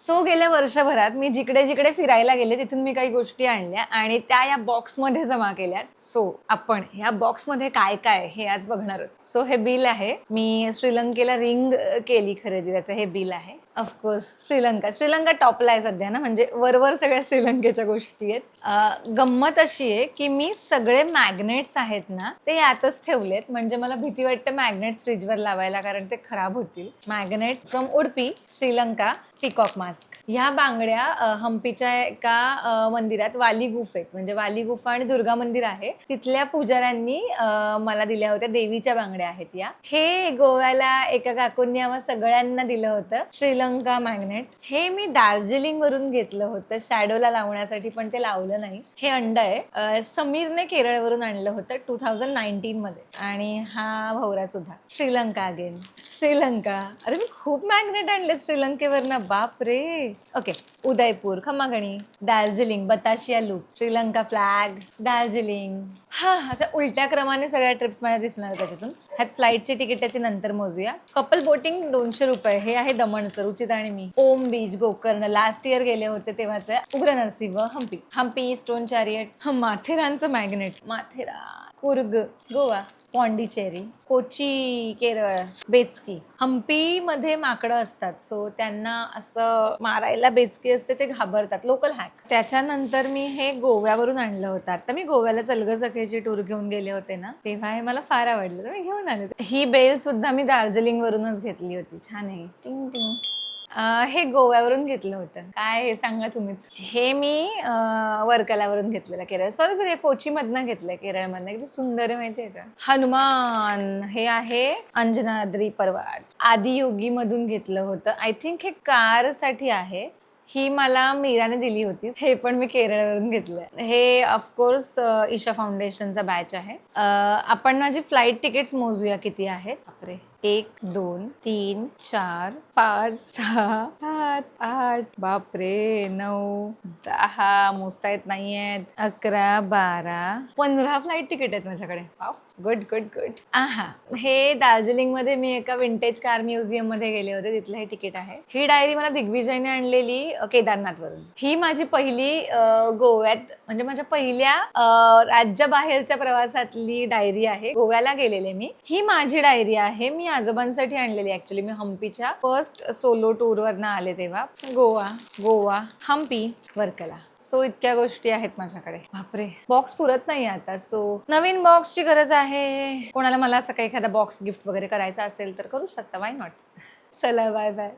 So गेल्या वर्षभरात मी जिकडे जिकडे फिरायला गेले तिथून मी काही गोष्टी आणल्या आणि त्या या बॉक्समध्ये जमा केल्यात. सो आपण ह्या बॉक्समध्ये काय काय हे आज बघणार आहोत. सो हे बिल आहे. मी श्रीलंकेला रिंग केली खरेदी, त्याचं हे बिल आहे. ऑफकोर्स श्रीलंका टॉपला आहे सध्या ना, म्हणजे वरवर सगळ्या श्रीलंकेच्या गोष्टी आहेत. गंमत अशी आहे की मी सगळे मॅग्नेट्स आहेत ना ते यातच ठेवलेत, म्हणजे मला भीती वाटते मॅग्नेट्स फ्रीजवर लावायला, कारण ते खराब होतील. Magnet from Udupi, Sri Lanka, peacock mask. ह्या बांगड्या हम्पीच्या एका मंदिरात वाली गुफेत, म्हणजे वाली गुफा आणि दुर्गा मंदिर आहे, तिथल्या पुजाऱ्यांनी मला दिल्या होत्या. देवीच्या बांगड्या आहेत या. हे गोव्याला एका काकूंनी आम्हा सगळ्यांना दिलं होतं. श्रीलंका मॅग्नेट हे मी दार्जिलिंग वरून घेतलं होतं शॅडोला लावण्यासाठी, पण ते लावलं नाही. हे अंड आहे. समीरने केरळवरून आणलं होतं 2019 मध्ये. आणि हा भवरा सुद्धा श्रीलंका अगेन. श्रीलंका, अरे मी खूप मॅग्नेट आणले श्रीलंकेवरनं, बाप रे. ओके, उदयपूर, खम्मागणी, दार्जिलिंग, बताशिया लूप, श्रीलंका फ्लॅग, दार्जिलिंग. हा, अशा उलट्या क्रमाने सगळ्या ट्रिप्स मला दिसणार त्याच्यातून. ह्यात फ्लाईटची तिकीट आहे ती नंतर मोजूया. कपल बोटिंग 200 रुपये. हे आहे दमणचं, रुचिता आणि मी. Om beach, Gokarna, last year गेले होते तेव्हाच. उग्र नरसिंह, हम्पी, स्टोन चॅरियट, माथेरानचं मॅग्नेट, माथेरान, कुर्ग, गोवा, पॉंडिचेरी, कोची, केरळ, बेचकी. हम्पी मध्ये माकडं असतात, सो त्यांना असं मारायला बेचकी असते, ते घाबरतात. Local hack. त्याच्यानंतर मी हे गोव्यावरून आणलं होतं. आता मी गोव्याला चलगसखेची टूर घेऊन गेले होते ना, तेव्हा हे मला फार आवडलं, तर मी घेऊन आले. ही बेल सुद्धा मी दार्जिलिंग वरूनच घेतली होती. छान आहे. टिंग टिंग. हे गोव्यावरून घेतलं होतं. काय हे सांगा तुम्हीच. हे मी वर्कलावरून घेतलेलं, केरळ. सॉरी कोची मधनं घेतलंय, केरळमधनं. किती सुंदर आहे माहितीये का. हनुमान, हे आहे अंजनाद्री पर्वत. आदियोगी मधून घेतलं होतं. आय थिंक हे कार साठी आहे. ही मला मीराने दिली होती. हे पण मी केरळवरून घेतलंय. हे ऑफकोर्स ईशा फाउंडेशनचा बॅच आहे. आपण माझी फ्लाईट तिकीट्स मोजूया किती आहेत. बापरे, 1, 2, 3, 4, 5, 6, 7, 8, बापरे, 9, 10, मोजता येत नाहीयेत, 11, 12, 15 फ्लाईट तिकीट आहेत माझ्याकडे. Wow, good good good. हे दार्जिलिंग मध्ये मी एका विंटेज कार म्युझियम मध्ये गेले होते, तिथलं हे तिकीट आहे. ही डायरी मला दिग्विजयने आणलेली केदारनाथ वरून. ही माझी पहिली गोव्यात, म्हणजे माझ्या पहिल्या राज्याबाहेरच्या प्रवासातली डायरी आहे. गोव्याला गेलेले मी. ही माझी डायरी आहे. मी आजोबांसाठी आणलेली. ऍक्च्युली मी हम्पीच्या फर्स्ट सोलो टूर वरनं आले तेव्हा. गोवा, हम्पी, वर्कला. सो इतक्या गोष्टी आहेत माझ्याकडे. बापरे, बॉक्स पुरत नाही आता. सो नवीन बॉक्सची गरज आहे. कोणाला मला असं काही एखादा बॉक्स गिफ्ट वगैरे करायचा असेल तर करू शकता. Why not. चला, बाय बाय.